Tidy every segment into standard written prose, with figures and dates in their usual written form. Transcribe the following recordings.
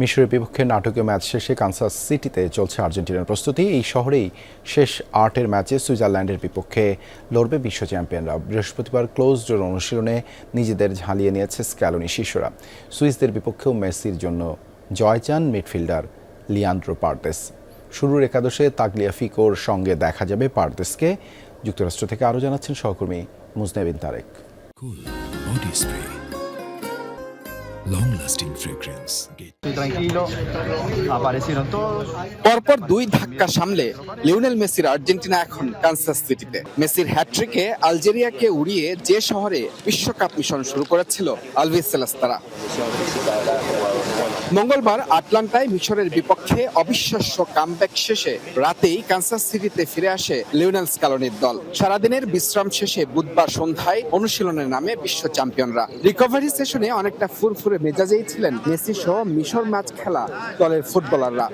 মিশরের বিপক্ষে নাটকীয় ম্যাচ শেষে কানসাস সিটিতে চলছে আর্জেন্টিনার প্রস্তুতি। এই শহরেই শেষ 8-এর ম্যাচে সুইজারল্যান্ডের বিপক্ষে লড়বে বিশ্ব চ্যাম্পিয়নরা। বৃহস্পতিবার ক্লোজ ডোর অনুশীলনে নিজেদের ঝালিয়ে নিয়েছে স্ক্যালোনি শিশুরা। সুইসদের বিপক্ষেও মেসির জন্য জয় চান মিডফিল্ডার লিয়ান্দ্রো পারদেস। শুরুর একাদশে তাগলিয়াফিকোর সঙ্গে দেখা যাবে পারদেসকে। যুক্তরাষ্ট্র থেকে আরও জানাচ্ছেন সহকর্মী মুজনেবিন তারেক। পরপর দুই ধাক্কা সামলে লিওনেল মেসির আর্জেন্টিনা এখন কানসাস সিটিতে। মেসির হ্যাট্রিকে আলজেরিয়াকে উড়িয়ে যে শহরে বিশ্বকাপ মিশন শুরু করেছিল আলবিসেলেস্তারা, মঙ্গলবার আটলান্টায় মিশরের বিপক্ষে অবিশ্বাস্য কামব্যাক শেষে রাতেই কানসাস সিটিতে ফিরে আসে লিওনেল স্ক্যালোনির দল। সারাদিনের বিশ্রাম শেষে বুধবার সন্ধ্যায় অনুশীলনের নামে বিশ্ব চ্যাম্পিয়নরা। রিকভারি সেশনে অনেকটা ফুরফুরে মেজাজেই ছিলেন মেসি সহ মিশর ম্যাচ খেলা দলের ফুটবলাররা।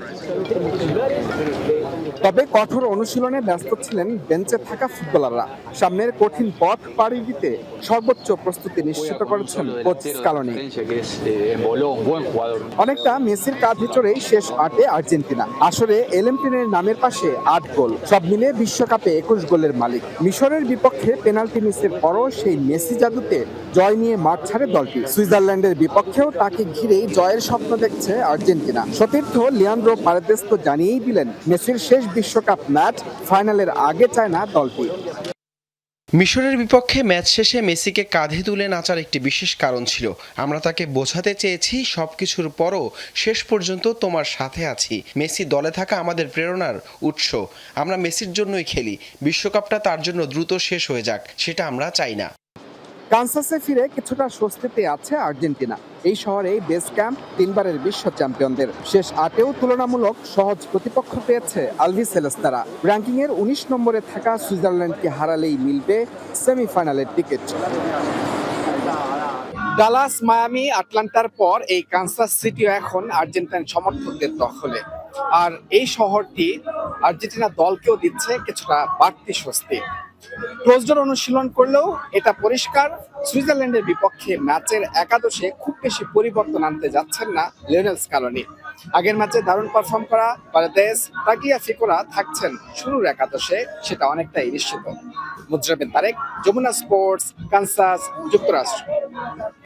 তবে কঠোর অনুশীলনে ব্যস্ত ছিলেন বেঞ্চে থাকা ফুটবলাররা। সামনের কঠিন পথ পাড়ি দিতে সর্বোচ্চ প্রস্তুতি নিশ্চিত করেছেন কোচ স্ক্যালোনি। অনেকটা মেসির কাঁধে চড়েই শেষ 8-এ আর্জেন্টিনা। আসরে এলেমটিনের নামের পাশে 8 গোল, সব মিলে বিশ্বকাপে 21 গোলের মালিক। মিশরের বিপক্ষে পেনাল্টি মিসের পরও সেই মেসি জাদুতে জয় নিয়ে মাঠ ছাড়ে দলটি। সুইজারল্যান্ডের বিপক্ষেও তাকে ঘিরেই জয়ের স্বপ্ন দেখছে আর্জেন্টিনা। সতীর্থ লিয়ান্দ্রো পারেদেস তো জানিয়েই দিলেন, মেসির শেষ বিশ্বকাপ ম্যাচ ফাইনালের আগে চায় না দলটি। মিশরের বিপক্ষে ম্যাচ শেষে মেসিকে কাঁধে তুলে নাচার একটি বিশেষ কারণ ছিল। আমরা তাকে বোঝাতে চেয়েছি সবকিছুর পরও শেষ পর্যন্ত তোমার সাথে আছি। মেসি দলে থাকা আমাদের প্রেরণার উৎস। আমরা মেসির জন্যই খেলি। বিশ্বকাপটা তার জন্য দ্রুত শেষ হয়ে যাক, সেটা আমরা চাই না। কানসাসে ফিরে কিছুটা স্বস্তিতে আছে আর্জেন্টিনা। এই শহরেই বেস ক্যাম্প তিনবারের বিশ্ব চ্যাম্পিয়নদের। শেষ 8-এও তুলনামূলক সহজ প্রতিপক্ষ পেয়েছে আলবিসেলেস্তারা। র্যাঙ্কিংয়ের 19 নম্বরে থাকা সুইজারল্যান্ডকে হারালেই মিলবে সেমিফাইনালের টিকিট। ডালাস, মায়ামি, আটলান্টার পর এই কানসাস সিটিও এখন আর্জেন্টাইন সমর্থকদের দখলে। আর এই শহরটি আর্জেন্টিনা দলকেও দিচ্ছে কিছুটা বাড়তি স্বস্তি। ক্লোজডোর অনুশীলন করলেও এটা পরিষ্কার, সুইজারল্যান্ডের বিপক্ষে ম্যাচের একাদশে খুব বেশি পরিবর্তন আনতে যাচ্ছেন না লিওনেল স্ক্যালোনি। আগের ম্যাচে দারুণ পারফর্ম করা পারেদেস, তাগলিয়াফিকোরা থাকছেন শুরুর একাদশে, সেটা অনেকটাই নিশ্চিত। মুজনেবিন তারেক, যমুনা স্পোর্টস, কানসাস, যুক্তরাষ্ট্র।